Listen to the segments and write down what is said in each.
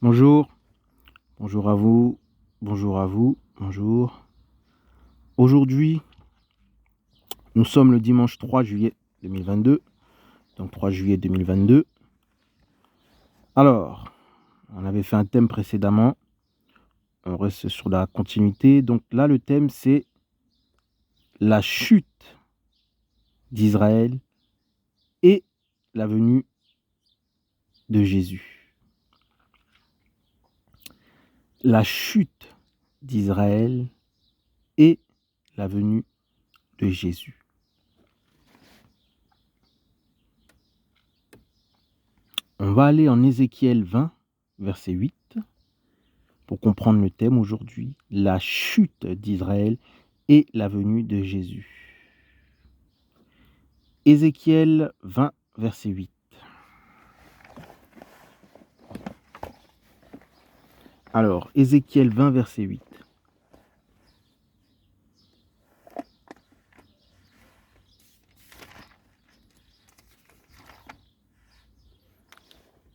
Bonjour, bonjour à vous, bonjour à vous, bonjour. Aujourd'hui, nous sommes le dimanche 3 juillet 2022, donc 3 juillet 2022. Alors, on avait fait un thème précédemment, on reste sur la continuité. Donc là, le thème, c'est la chute d'Israël et la venue de Jésus. La chute d'Israël et la venue de Jésus. On va aller en Ézéchiel 20, verset 8, pour comprendre le thème aujourd'hui, la chute d'Israël et la venue de Jésus. Ézéchiel 20, verset 8. Alors, Ézéchiel 20, verset 8.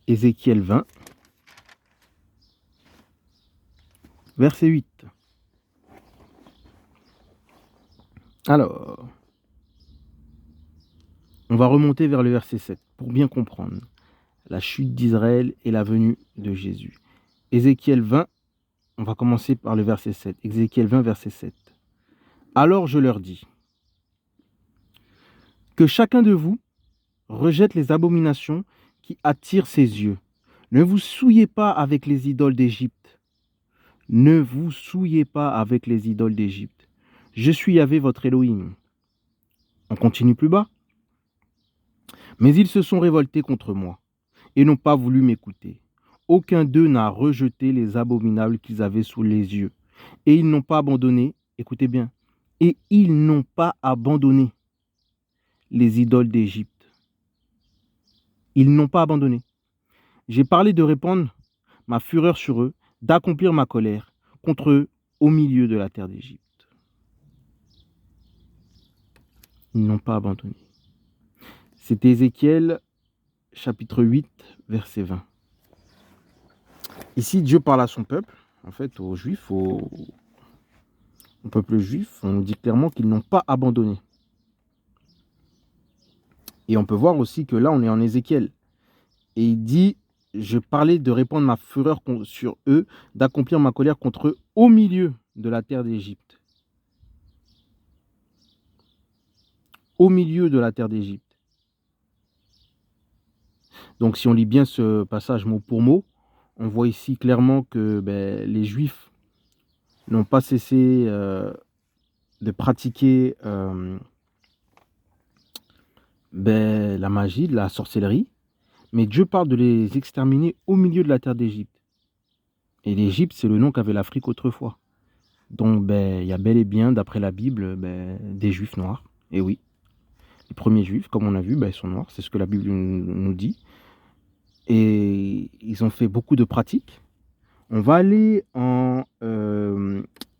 Ézéchiel 20, verset 8. Alors, on va remonter vers le verset 7 pour bien comprendre la chute d'Israël et la venue de Jésus. Ézéchiel 20, on va commencer par le verset 7. Ézéchiel 20, verset 7. Alors je leur dis, que chacun de vous rejette les abominations qui attirent ses yeux. Ne vous souillez pas avec les idoles d'Égypte. Ne vous souillez pas avec les idoles d'Égypte. Je suis Yahvé votre Elohim. On continue plus bas. Mais ils se sont révoltés contre moi et n'ont pas voulu m'écouter. Aucun d'eux n'a rejeté les abominables qu'ils avaient sous les yeux. Et ils n'ont pas abandonné, écoutez bien, et ils n'ont pas abandonné les idoles d'Égypte. Ils n'ont pas abandonné. J'ai parlé de répandre ma fureur sur eux, d'accomplir ma colère contre eux au milieu de la terre d'Égypte. Ils n'ont pas abandonné. C'était Ézéchiel chapitre 8, verset 20. Ici, Dieu parle à son peuple, en fait, aux Juifs, au peuple juif. On nous dit clairement qu'ils n'ont pas abandonné. Et on peut voir aussi que là, on est en Ézéchiel. Et il dit, je parlais de répandre ma fureur sur eux, d'accomplir ma colère contre eux au milieu de la terre d'Égypte. Au milieu de la terre d'Égypte. Donc si on lit bien ce passage mot pour mot, on voit ici clairement que les Juifs n'ont pas cessé de pratiquer la magie, la sorcellerie, mais Dieu parle de les exterminer au milieu de la terre d'Égypte. Et l'Égypte, c'est le nom qu'avait l'Afrique autrefois. Donc il y a bel et bien, d'après la Bible, des Juifs noirs. Et oui, les premiers Juifs, comme on a vu, ils sont noirs, c'est ce que la Bible nous dit. Et ils ont fait beaucoup de pratiques. On va aller en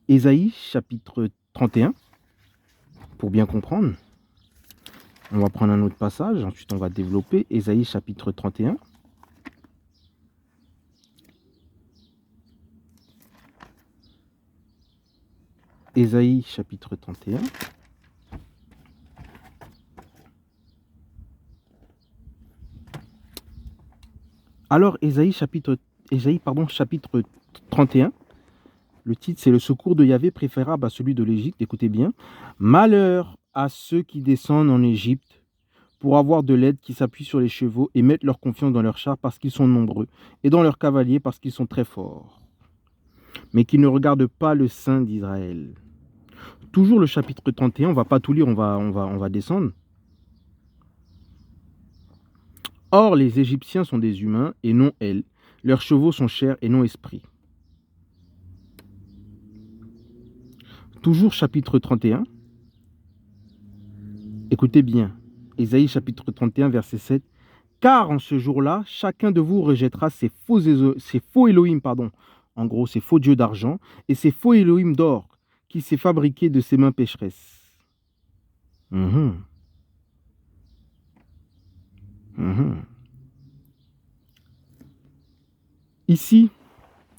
Ésaïe chapitre 31 pour bien comprendre. On va prendre un autre passage, ensuite on va développer Ésaïe chapitre 31. Ésaïe chapitre 31. Alors Ésaïe chapitre 31, le titre c'est le secours de Yahvé préférable à celui de l'Égypte. Écoutez bien. Malheur à ceux qui descendent en Égypte pour avoir de l'aide, qui s'appuient sur les chevaux et mettent leur confiance dans leurs chars parce qu'ils sont nombreux, et dans leurs cavaliers parce qu'ils sont très forts, mais qui ne regardent pas le Saint d'Israël. Toujours le chapitre 31, on ne va pas tout lire, on va descendre. Or, les Égyptiens sont des humains et non elles. Leurs chevaux sont chair et non esprit. Toujours chapitre 31. Écoutez bien. Ésaïe chapitre 31, verset 7. Car en ce jour-là, chacun de vous rejettera ses faux Elohim, en gros, ses faux dieux d'argent, et ses faux Elohim d'or, qui s'est fabriqué de ses mains pécheresses. Mhm. Mhm. Ici,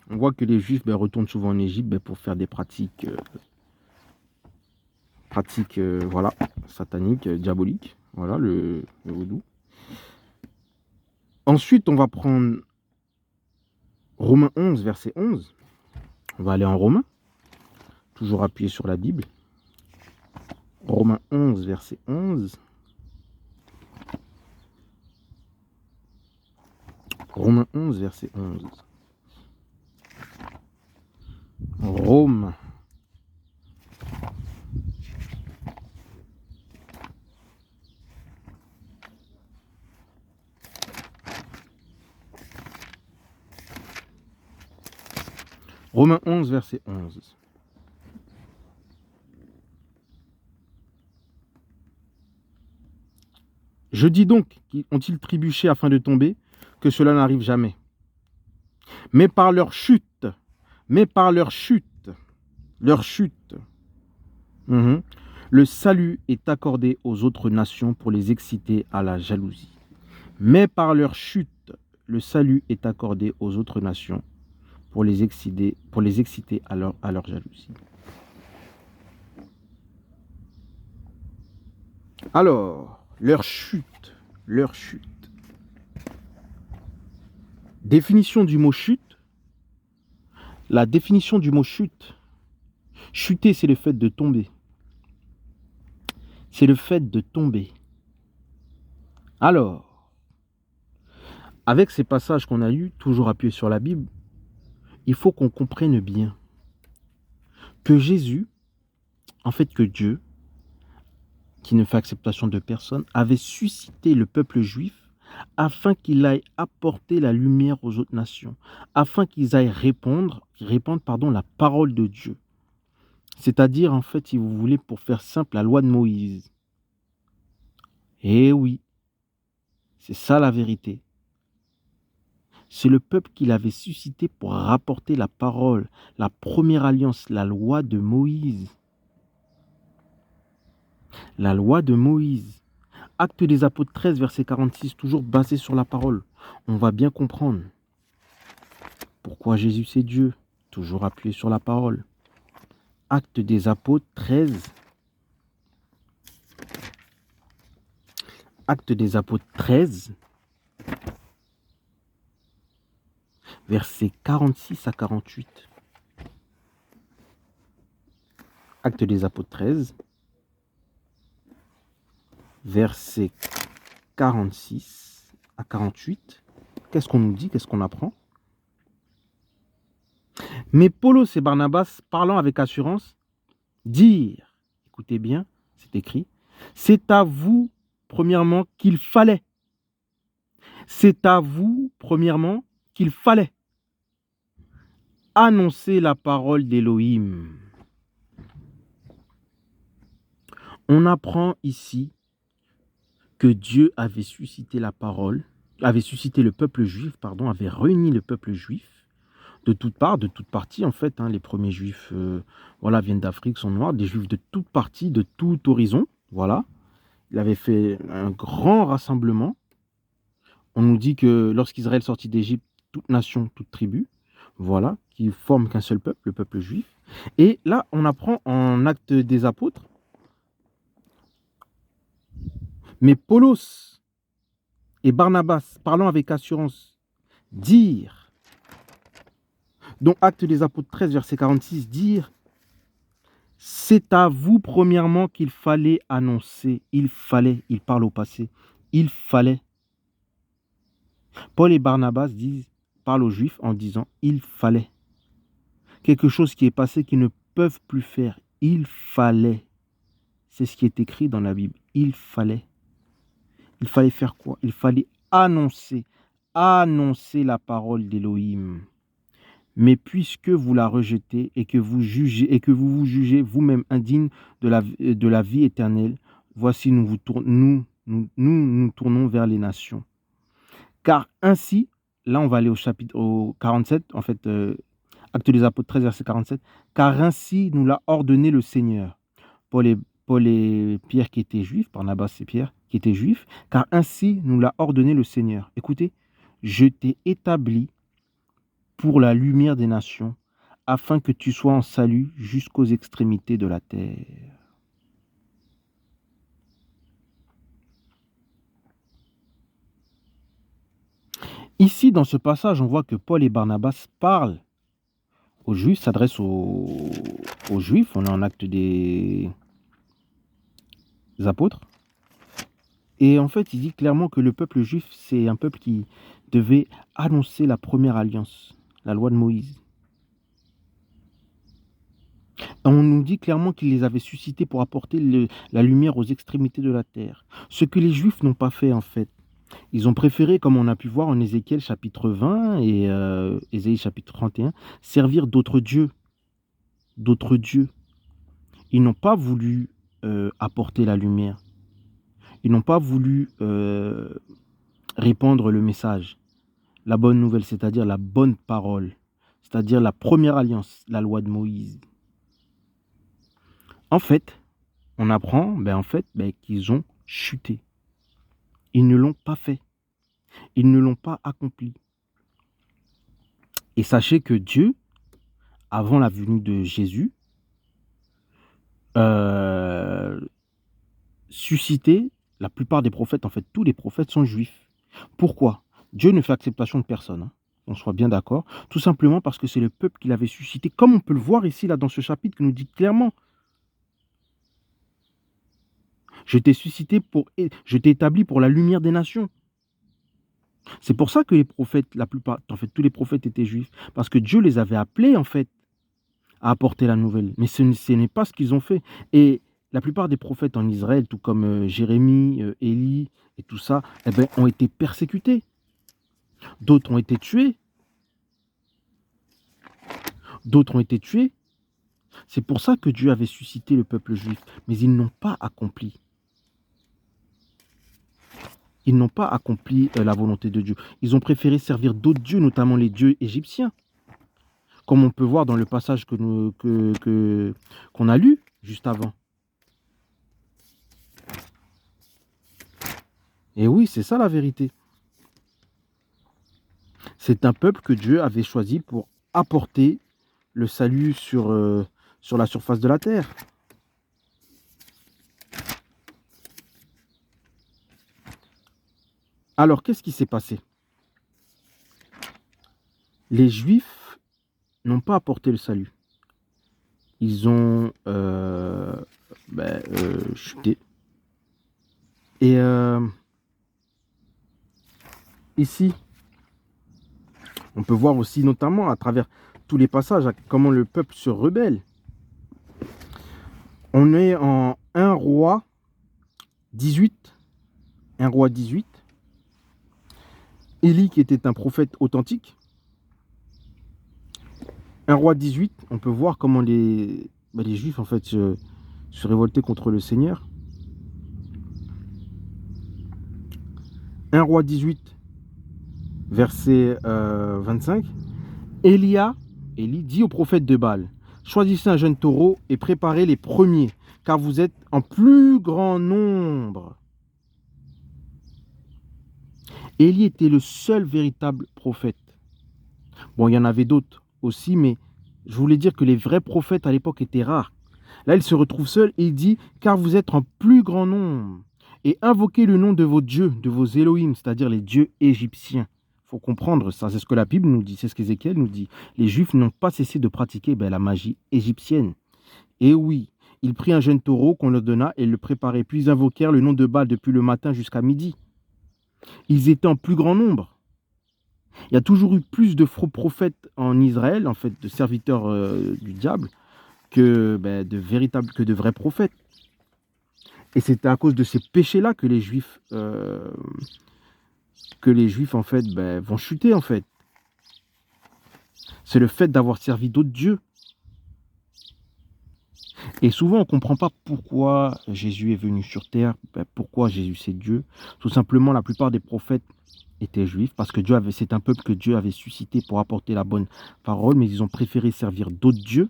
on voit que les Juifs retournent souvent en Égypte pour faire des pratiques, voilà, sataniques, diaboliques. Voilà, le vaudou. Ensuite, on va prendre Romains 11, verset 11. On va aller en Romains, toujours appuyé sur la Bible. Romains 11, verset 11. Romains 11, verset 11. Rome. Romains 11, verset 11. Je dis donc, ont-ils trébuché afin de tomber, que cela n'arrive jamais. Mais par leur chute, le salut est accordé aux autres nations pour les exciter à la jalousie. Mais par leur chute, le salut est accordé aux autres nations pour les exciter à leur jalousie. Alors, leur chute. Définition du mot chute. La définition du mot chute. Chuter, c'est le fait de tomber. C'est le fait de tomber. Alors, avec ces passages qu'on a eus, toujours appuyés sur la Bible, il faut qu'on comprenne bien que Jésus, en fait que Dieu, qui ne fait acceptation de personne, avait suscité le peuple juif afin qu'il aille apporter la lumière aux autres nations, afin qu'ils aillent répandre la parole de Dieu. C'est-à-dire, en fait, si vous voulez, pour faire simple, la loi de Moïse. Eh oui, c'est ça la vérité. C'est le peuple qu'il avait suscité pour rapporter la parole, la première alliance, la loi de Moïse. La loi de Moïse. Actes des Apôtres 13, verset 46, toujours basé sur la parole. On va bien comprendre pourquoi Jésus c'est Dieu, toujours appuyé sur la parole. Actes des Apôtres 13. Actes des Apôtres 13, versets 46 à 48. Actes des Apôtres 13, versets 46 à 48. Qu'est-ce qu'on nous dit? Qu'est-ce qu'on apprend? Mais Paulos et Barnabas, parlant avec assurance, dirent, écoutez bien, c'est écrit, c'est à vous, premièrement, qu'il fallait. C'est à vous, premièrement, qu'il fallait annoncer la parole d'Élohim. On apprend ici que Dieu avait suscité la parole, avait suscité le peuple juif, avait réuni le peuple juif de toutes parts, de toutes parties en fait. Les premiers juifs viennent d'Afrique, sont noirs, des juifs de toutes parties, de tout horizon. Voilà. Il avait fait un grand rassemblement. On nous dit que lorsqu'Israël sortit d'Égypte, toute nation, toute tribu, voilà, qui forment qu'un seul peuple, le peuple juif. Et là, on apprend en Actes des Apôtres, mais Paulos et Barnabas, parlant avec assurance, dirent, dont Actes des Apôtres 13, verset 46, dire, c'est à vous premièrement qu'il fallait annoncer, il parle au passé, il fallait. Paul et Barnabas parlent aux Juifs en disant, il fallait. Quelque chose qui est passé qu'ils ne peuvent plus faire, il fallait. C'est ce qui est écrit dans la Bible, il fallait. Il fallait faire quoi? Il fallait annoncer la parole d'Élohim. Mais puisque vous la rejetez et que vous vous jugez vous-même indigne de la vie éternelle, voici nous tournons vers les nations. Car ainsi, là on va aller au 47, en fait, Actes des Apôtres 13, verset 47, car ainsi nous l'a ordonné le Seigneur. Paul et Pierre qui étaient juifs, Barnabas et Pierre qui étaient juifs, car ainsi nous l'a ordonné le Seigneur. Écoutez, je t'ai établi pour la lumière des nations, afin que tu sois en salut jusqu'aux extrémités de la terre. Ici, dans ce passage, on voit que Paul et Barnabas parlent aux Juifs, s'adressent aux Juifs. On est en Actes des Apôtres. Et en fait, il dit clairement que le peuple juif, c'est un peuple qui devait annoncer la première alliance, la loi de Moïse. On nous dit clairement qu'il les avait suscités pour apporter la lumière aux extrémités de la terre. Ce que les Juifs n'ont pas fait en fait. Ils ont préféré, comme on a pu voir en Ézéchiel chapitre 20 et Ésaïe chapitre 31, servir d'autres dieux. D'autres dieux. Ils n'ont pas voulu apporter la lumière. Ils n'ont pas voulu répandre le message, la bonne nouvelle, c'est-à-dire la bonne parole, c'est-à-dire la première alliance, la loi de Moïse. En fait, on apprend qu'ils ont chuté. Ils ne l'ont pas fait. Ils ne l'ont pas accompli. Et sachez que Dieu, avant la venue de Jésus, suscitait la plupart des prophètes. En fait, tous les prophètes sont juifs. Pourquoi? Dieu ne fait acceptation de personne, hein. On soit bien d'accord. Tout simplement parce que c'est le peuple qu'il avait suscité. Comme on peut le voir ici, là, dans ce chapitre, qui nous dit clairement: je t'ai suscité je t'ai établi pour la lumière des nations. C'est pour ça que les prophètes, la plupart, en fait, tous les prophètes étaient juifs. Parce que Dieu les avait appelés, en fait, à apporter la nouvelle. Mais ce n'est pas ce qu'ils ont fait. Et la plupart des prophètes en Israël, tout comme Jérémie, Élie et tout ça, ont été persécutés. D'autres ont été tués. D'autres ont été tués. C'est pour ça que Dieu avait suscité le peuple juif. Mais ils n'ont pas accompli. Ils n'ont pas accompli la volonté de Dieu. Ils ont préféré servir d'autres dieux, notamment les dieux égyptiens. Comme on peut voir dans le passage qu'on a lu juste avant. Et oui, c'est ça la vérité. C'est un peuple que Dieu avait choisi pour apporter le salut sur la surface de la terre. Alors, qu'est-ce qui s'est passé? Les Juifs n'ont pas apporté le salut. Ils ont chuté. Et ici, on peut voir aussi, notamment à travers tous les passages, comment le peuple se rebelle. On est en 1 roi 18. 1 roi 18. Élie, qui était un prophète authentique. 1 roi 18, on peut voir comment les Juifs, en fait, se révoltaient contre le Seigneur. 1 roi 18, verset 25. Élie dit au prophète de Baal: choisissez un jeune taureau et préparez les premiers, car vous êtes en plus grand nombre. Élie était le seul véritable prophète. Bon, il y en avait d'autres aussi, mais je voulais dire que les vrais prophètes à l'époque étaient rares. Là, il se retrouve seul et il dit: car vous êtes en plus grand nombre, et invoquez le nom de vos dieux, de vos Elohim, c'est-à-dire les dieux égyptiens. Il faut comprendre ça, c'est ce que la Bible nous dit, c'est ce qu'Ézéchiel nous dit. Les Juifs n'ont pas cessé de pratiquer la magie égyptienne. Et oui, ils prirent un jeune taureau qu'on leur donna et le préparaient, puis ils invoquèrent le nom de Baal depuis le matin jusqu'à midi. Ils étaient en plus grand nombre. Il y a toujours eu plus de faux prophètes en Israël, en fait, de serviteurs du diable, que de vrais prophètes. Et c'est à cause de ces péchés-là que les Juifs, en fait, vont chuter, en fait. C'est le fait d'avoir servi d'autres dieux. Et souvent, on ne comprend pas pourquoi Jésus est venu sur terre, pourquoi Jésus c'est Dieu. Tout simplement, la plupart des prophètes étaient juifs, parce que c'est un peuple que Dieu avait suscité pour apporter la bonne parole, mais ils ont préféré servir d'autres dieux,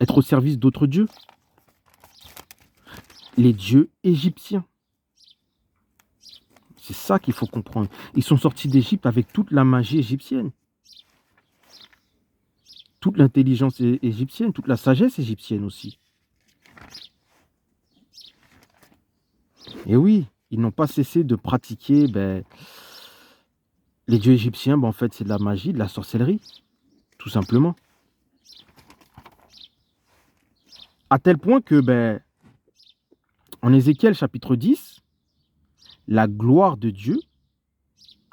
être au service d'autres dieux, les dieux égyptiens. C'est ça qu'il faut comprendre. Ils sont sortis d'Égypte avec toute la magie égyptienne, toute l'intelligence égyptienne, toute la sagesse égyptienne aussi. Et oui, ils n'ont pas cessé de pratiquer les dieux égyptiens. En fait, c'est de la magie, de la sorcellerie, tout simplement. À tel point que, en Ézéchiel chapitre 10, la gloire de Dieu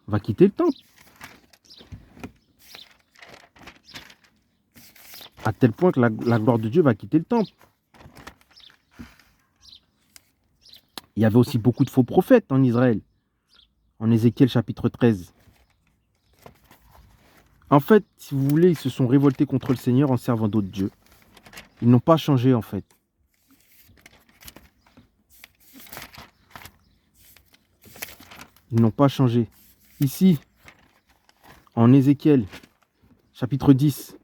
va quitter le temple. À tel point que la gloire de Dieu va quitter le temple. Il y avait aussi beaucoup de faux prophètes en Israël, en Ézéchiel chapitre 13. En fait, si vous voulez, ils se sont révoltés contre le Seigneur en servant d'autres dieux. Ils n'ont pas changé en fait. Ils n'ont pas changé. Ici, en Ézéchiel chapitre 10,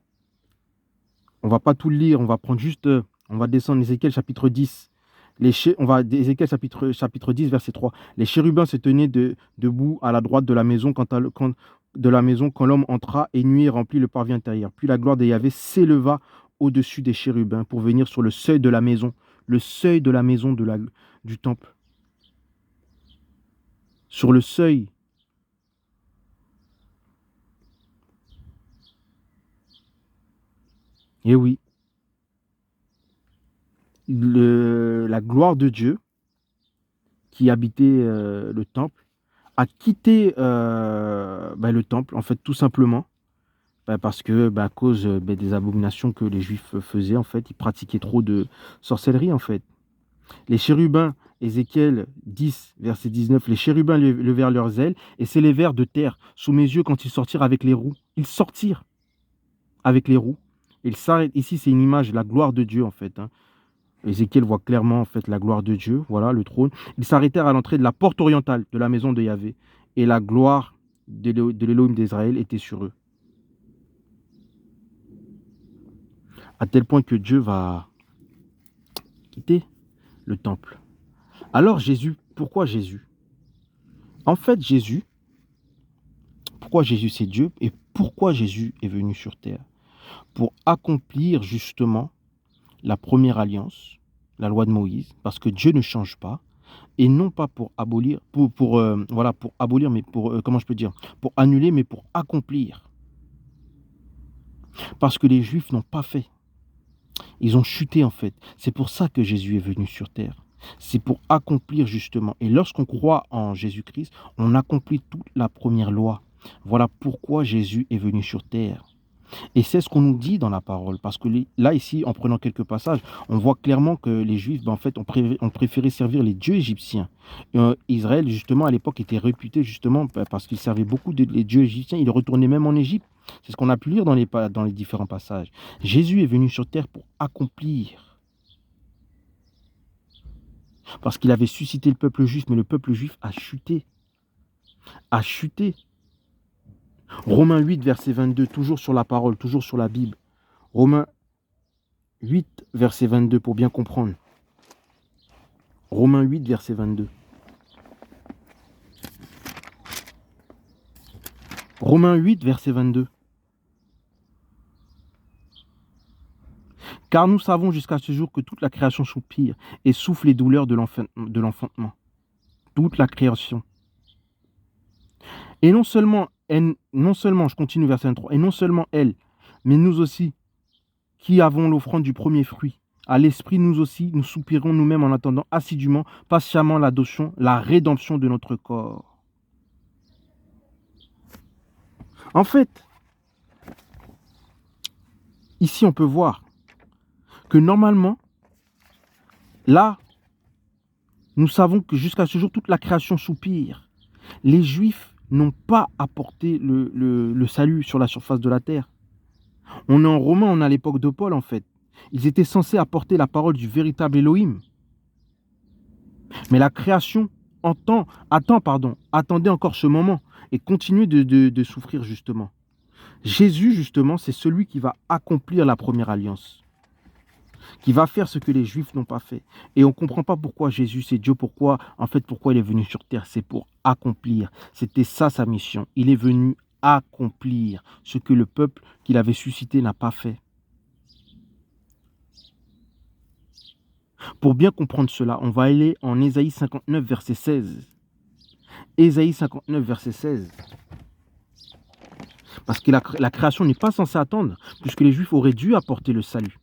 on va pas tout le lire, on va prendre juste, on va descendre Ézéchiel chapitre 10. Ézéchiel chapitre 10, verset 3. Les chérubins se tenaient debout à la droite de la maison quand l'homme entra et nuit remplit le parvis intérieur. Puis la gloire de Yahvé s'éleva au-dessus des chérubins pour venir sur le seuil de la maison du temple. Sur le seuil. Et oui. La gloire de Dieu qui habitait le temple a quitté le temple, en fait, tout simplement, parce que à cause des abominations que les Juifs faisaient, en fait, ils pratiquaient trop de sorcellerie, en fait. Les chérubins, Ézéchiel 10, verset 19, les chérubins levèrent leurs ailes et s'élevèrent de terre sous mes yeux quand ils sortirent avec les roues. Ils sortirent avec les roues. Ils s'arrêtent. Ici, c'est une image de la gloire de Dieu, en fait. Ézéchiel voit clairement en fait la gloire de Dieu, voilà le trône. Ils s'arrêtèrent à l'entrée de la porte orientale de la maison de Yahvé, et la gloire de l'Élohim d'Israël était sur eux. À tel point que Dieu va quitter le temple. Alors Jésus, pourquoi Jésus? En fait, pourquoi Jésus c'est Dieu, et pourquoi Jésus est venu sur terre? Pour accomplir justement la première alliance, la loi de Moïse, parce que Dieu ne change pas, et non pas pour abolir, pour abolir, mais pour, comment je peux dire, pour annuler, mais pour accomplir. Parce que les Juifs n'ont pas fait. Ils ont chuté en fait. C'est pour ça que Jésus est venu sur terre. C'est pour accomplir justement. Et lorsqu'on croit en Jésus-Christ, on accomplit toute la première loi. Voilà pourquoi Jésus est venu sur terre. Et c'est ce qu'on nous dit dans la parole, parce que là, ici, en prenant quelques passages, on voit clairement que les Juifs, en fait, ont préféré servir les dieux égyptiens. Israël, justement, à l'époque, était réputé, justement, parce qu'il servait beaucoup les dieux égyptiens. Il retournait même en Égypte. C'est ce qu'on a pu lire dans les différents passages. Jésus est venu sur terre pour accomplir. Parce qu'il avait suscité le peuple juif, mais le peuple juif a chuté. A chuté. Romains 8, verset 22, toujours sur la parole, toujours sur la Bible. Romains 8, verset 22, pour bien comprendre. Romains 8, verset 22. Romains 8, verset 22. Car nous savons jusqu'à ce jour que toute la création soupire et souffle les douleurs de l'enfantement. Toute la création. Et non seulement, je continue verset 23, et non seulement elle, mais nous aussi, qui avons l'offrande du premier fruit. À l'esprit, nous aussi, nous soupirons nous-mêmes en attendant assidûment, patiemment l'adoption, la rédemption de notre corps. En fait, ici on peut voir que normalement, là, nous savons que jusqu'à ce jour, toute la création soupire. Les Juifs n'ont pas apporté le salut sur la surface de la terre. On est en Romains, on est à l'époque de Paul en fait. Ils étaient censés apporter la parole du véritable Elohim. Mais la création attendait encore ce moment et continuait de souffrir justement. Jésus justement, c'est celui qui va accomplir la première alliance. qui va faire ce que les Juifs n'ont pas fait. Et on ne comprend pas pourquoi Jésus, c'est Dieu, pourquoi il est venu sur terre. C'est pour accomplir. C'était ça sa mission. Il est venu accomplir ce que le peuple qu'il avait suscité n'a pas fait. Pour bien comprendre cela, on va aller en Ésaïe 59, verset 16. Ésaïe 59, verset 16. Parce que la création n'est pas censée attendre, puisque les Juifs auraient dû apporter le salut.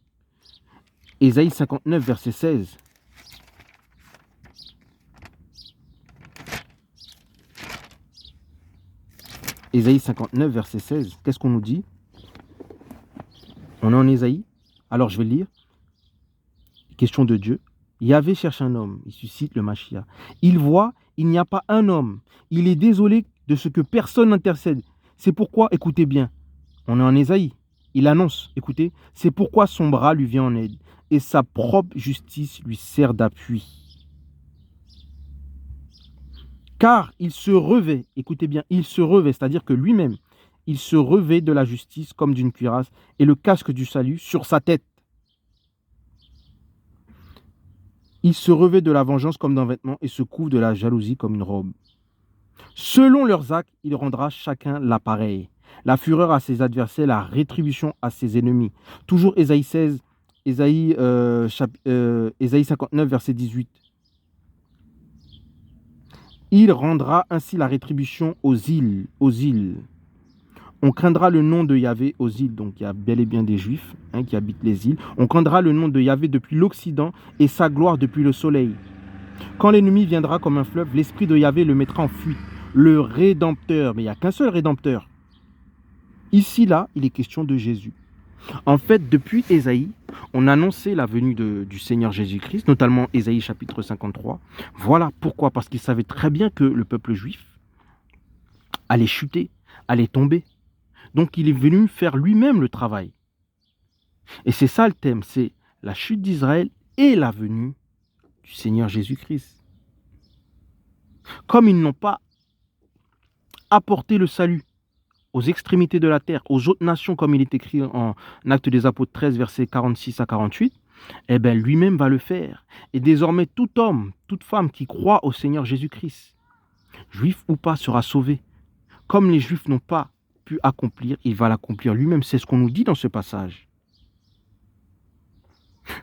Ésaïe 59, verset 16. Ésaïe 59, verset 16. Qu'est-ce qu'on nous dit? On est en Ésaïe. Alors je vais lire. Question de Dieu. Yahvé cherche un homme. Il suscite le Mashiach. Il voit, il n'y a pas un homme. Il est désolé de ce que personne n'intercède. C'est pourquoi, écoutez bien, on est en Ésaïe. Il annonce, écoutez, c'est pourquoi son bras lui vient en aide et sa propre justice lui sert d'appui. Car il se revêt, écoutez bien, il se revêt, c'est-à-dire que lui-même, il se revêt de la justice comme d'une cuirasse et le casque du salut sur sa tête. Il se revêt de la vengeance comme d'un vêtement et se couvre de la jalousie comme une robe. Selon leurs actes, il rendra chacun l'appareil. La fureur à ses adversaires, la rétribution à ses ennemis. Toujours Ésaïe 16, Ésaïe 59, verset 18. Il rendra ainsi la rétribution aux îles. On craindra le nom de Yahvé aux îles, donc il y a bel et bien des Juifs qui habitent les îles. On craindra le nom de Yahvé depuis l'Occident et sa gloire depuis le soleil. Quand l'ennemi viendra comme un fleuve, l'esprit de Yahvé le mettra en fuite. Le Rédempteur, mais il n'y a qu'un seul Rédempteur. Ici, là, il est question de Jésus. En fait, depuis Ésaïe, on annonçait la venue du Seigneur Jésus-Christ, notamment Ésaïe chapitre 53. Voilà pourquoi, parce qu'il savait très bien que le peuple juif allait chuter, allait tomber. Donc il est venu faire lui-même le travail. Et c'est ça le thème, c'est la chute d'Israël et la venue du Seigneur Jésus-Christ. Comme ils n'ont pas apporté le salut aux extrémités de la terre, aux autres nations, comme il est écrit en Actes des Apôtres 13, versets 46 à 48, eh bien lui-même va le faire. Et désormais, tout homme, toute femme qui croit au Seigneur Jésus-Christ, juif ou pas, sera sauvé. Comme les Juifs n'ont pas pu accomplir, il va l'accomplir lui-même. C'est ce qu'on nous dit dans ce passage.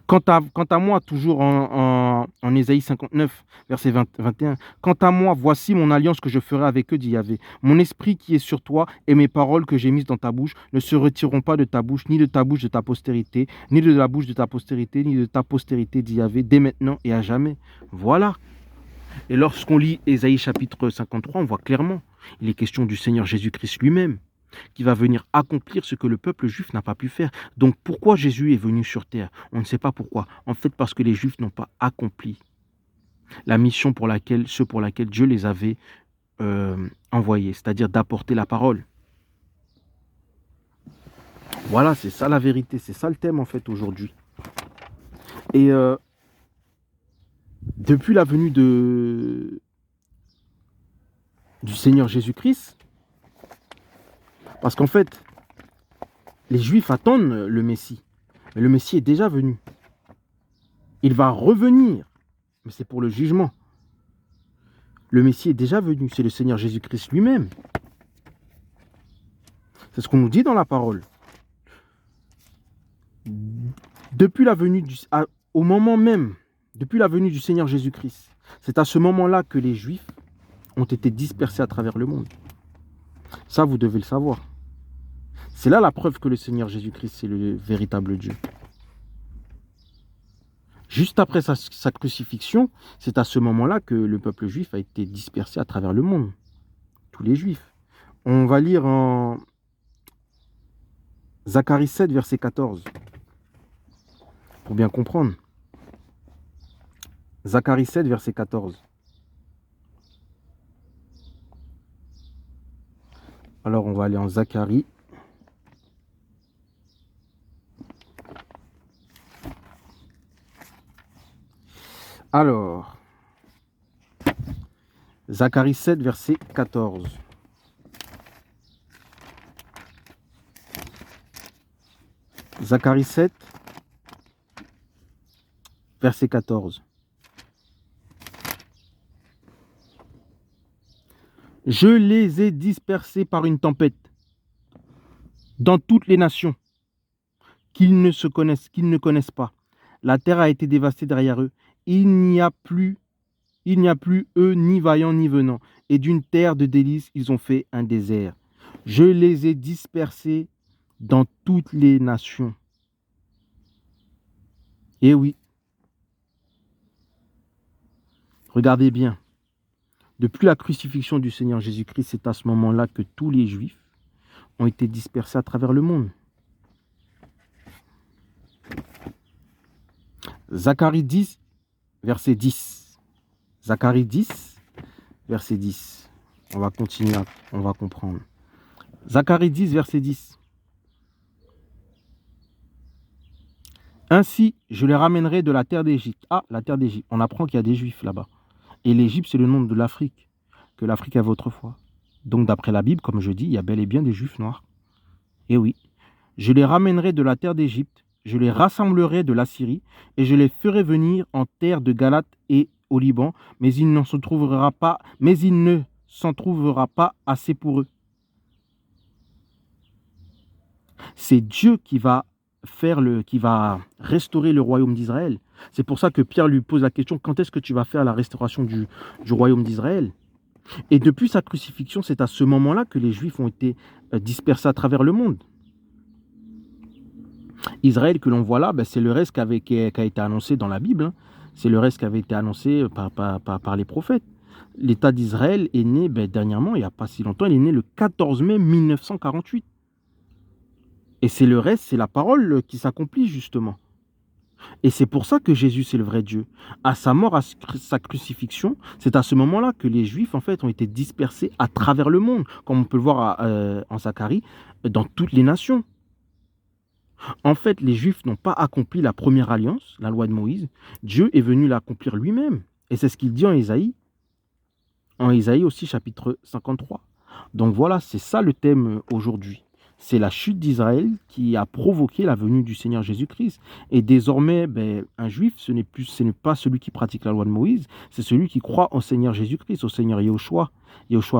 Quant à moi, toujours en Ésaïe 59, verset 21, quant à moi, voici mon alliance que je ferai avec eux, dit Yahvé. Mon esprit qui est sur toi et mes paroles que j'ai mises dans ta bouche ne se retireront pas de ta bouche, ni de ta bouche de ta postérité, ni de la bouche de ta postérité, ni de ta postérité, dit Yahvé, dès maintenant et à jamais. Voilà. Et lorsqu'on lit Ésaïe chapitre 53, on voit clairement, il est question du Seigneur Jésus-Christ lui-même, qui va venir accomplir ce que le peuple juif n'a pas pu faire. Donc pourquoi Jésus est venu sur terre? On ne sait pas pourquoi. En fait, parce que les Juifs n'ont pas accompli la mission pour laquelle Dieu les avait envoyés, c'est-à-dire d'apporter la parole. Voilà, c'est ça la vérité, c'est ça le thème en fait aujourd'hui. Et depuis la venue du Seigneur Jésus-Christ, parce qu'en fait, les Juifs attendent le Messie. Mais le Messie est déjà venu. Il va revenir. Mais c'est pour le jugement. Le Messie est déjà venu. C'est le Seigneur Jésus-Christ lui-même. C'est ce qu'on nous dit dans la parole. Depuis la venue au moment même, depuis la venue du Seigneur Jésus-Christ, c'est à ce moment-là que les Juifs ont été dispersés à travers le monde. Ça, vous devez le savoir. C'est là la preuve que le Seigneur Jésus-Christ, c'est le véritable Dieu. Juste après sa crucifixion, c'est à ce moment-là que le peuple juif a été dispersé à travers le monde. Tous les Juifs. On va lire en Zacharie 7, verset 14. Pour bien comprendre. Zacharie 7, verset 14. Alors on va aller en Zacharie. Alors, Zacharie 7, verset 14. Zacharie 7, verset 14. Je les ai dispersés par une tempête dans toutes les nations qu'ils ne connaissent pas. La terre a été dévastée derrière eux. Il n'y a plus eux ni vaillants ni venants. Et d'une terre de délices, ils ont fait un désert. Je les ai dispersés dans toutes les nations. Et oui, regardez bien. Depuis la crucifixion du Seigneur Jésus-Christ, c'est à ce moment-là que tous les Juifs ont été dispersés à travers le monde. Zacharie 10, verset 10. Zacharie 10, verset 10. On va continuer, on va comprendre. Zacharie 10, verset 10. Ainsi, je les ramènerai de la terre d'Égypte. Ah, la terre d'Égypte. On apprend qu'il y a des Juifs là-bas. Et l'Égypte, c'est le nom de l'Afrique, que l'Afrique avait autrefois. Donc, d'après la Bible, comme je dis, il y a bel et bien des Juifs noirs. Et oui, je les ramènerai de la terre d'Égypte, je les rassemblerai de la Syrie, et je les ferai venir en terre de Galate et au Liban, mais il ne s'en trouvera pas assez pour eux. C'est Dieu qui va restaurer le royaume d'Israël. C'est pour ça que Pierre lui pose la question, quand est-ce que tu vas faire la restauration du royaume d'Israël? Et depuis sa crucifixion, c'est à ce moment-là que les Juifs ont été dispersés à travers le monde. Israël que l'on voit là, c'est le reste qui a été annoncé dans la Bible. Hein. C'est le reste qui avait été annoncé par les prophètes. L'État d'Israël est né dernièrement, il n'y a pas si longtemps, il est né le 14 mai 1948. Et c'est le reste, c'est la parole qui s'accomplit justement. Et c'est pour ça que Jésus, c'est le vrai Dieu. À sa mort, à sa crucifixion, c'est à ce moment-là que les Juifs, en fait, ont été dispersés à travers le monde, comme on peut le voir en Zacharie, dans toutes les nations. En fait, les Juifs n'ont pas accompli la première alliance, la loi de Moïse. Dieu est venu l'accomplir lui-même. Et c'est ce qu'il dit en Ésaïe. En Ésaïe aussi, chapitre 53. Donc voilà, c'est ça le thème aujourd'hui. C'est la chute d'Israël qui a provoqué la venue du Seigneur Jésus-Christ. Et désormais, un juif, ce n'est pas celui qui pratique la loi de Moïse, c'est celui qui croit au Seigneur Jésus-Christ, au Seigneur Yahushua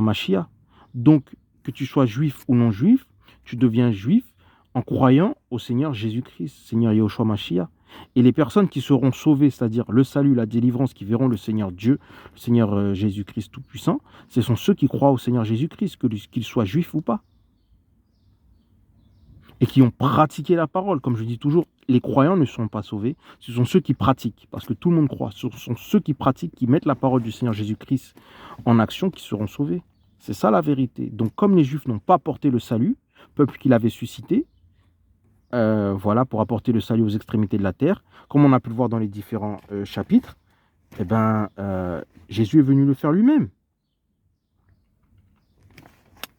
Mashiach. Donc, que tu sois juif ou non juif, tu deviens juif en croyant au Seigneur Jésus-Christ, Seigneur Yahushua Mashiach. Et les personnes qui seront sauvées, c'est-à-dire le salut, la délivrance, qui verront le Seigneur Dieu, le Seigneur Jésus-Christ Tout-Puissant, ce sont ceux qui croient au Seigneur Jésus-Christ, qu'ils soient juifs ou pas. Et qui ont pratiqué la parole. Comme je dis toujours, les croyants ne sont pas sauvés, ce sont ceux qui pratiquent, parce que tout le monde croit. Ce sont ceux qui pratiquent, qui mettent la parole du Seigneur Jésus-Christ en action, qui seront sauvés. C'est ça la vérité. Donc comme les Juifs n'ont pas porté le salut, peuple qu'il avait suscité, voilà, pour apporter le salut aux extrémités de la terre, comme on a pu le voir dans les différents chapitres, Jésus est venu le faire lui-même.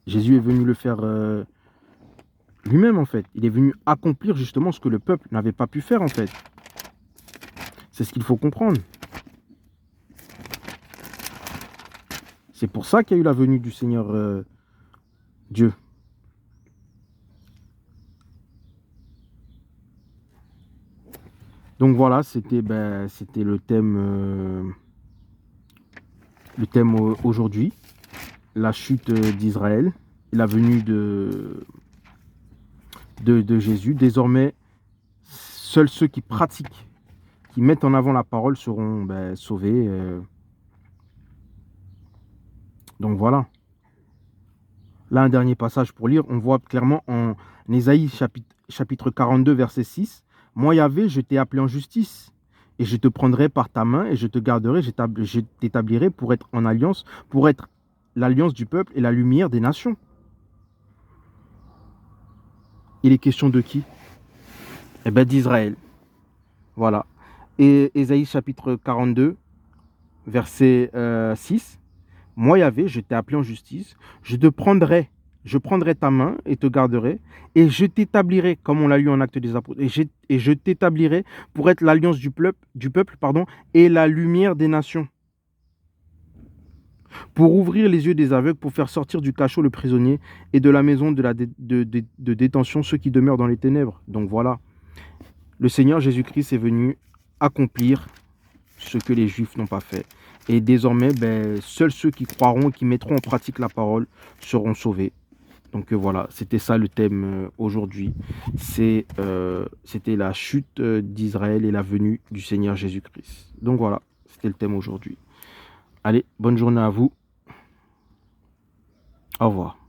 Jésus est venu le faire lui-même, en fait. Il est venu accomplir justement ce que le peuple n'avait pas pu faire, en fait. C'est ce qu'il faut comprendre. C'est pour ça qu'il y a eu la venue du Seigneur Dieu. Donc voilà, c'était le thème aujourd'hui, la chute d'Israël, la venue de Jésus. Désormais, seuls ceux qui pratiquent, qui mettent en avant la parole seront sauvés. Donc voilà. Là, un dernier passage pour lire. On voit clairement en Ésaïe chapitre 42, verset 6. « Moi, Yahvé, je t'ai appelé en justice, et je te prendrai par ta main, et je te garderai, je t'établirai pour être en alliance, pour être l'alliance du peuple et la lumière des nations. » Il est question de qui? D'Israël. Voilà. Et Ésaïe chapitre 42, verset 6. « Moi, Yahvé, je t'ai appelé en justice, je prendrai ta main et te garderai, et je t'établirai, comme on l'a lu en Actes des Apôtres, et je t'établirai pour être l'alliance du peuple, et la lumière des nations. Pour ouvrir les yeux des aveugles, pour faire sortir du cachot le prisonnier, et de la maison de détention ceux qui demeurent dans les ténèbres. » Donc voilà, le Seigneur Jésus-Christ est venu accomplir ce que les Juifs n'ont pas fait. Et désormais, ben, seuls ceux qui croiront, qui mettront en pratique la parole seront sauvés. Donc voilà, c'était ça le thème aujourd'hui. C'était la chute d'Israël et la venue du Seigneur Jésus-Christ. Donc voilà, c'était le thème aujourd'hui. Allez, bonne journée à vous. Au revoir.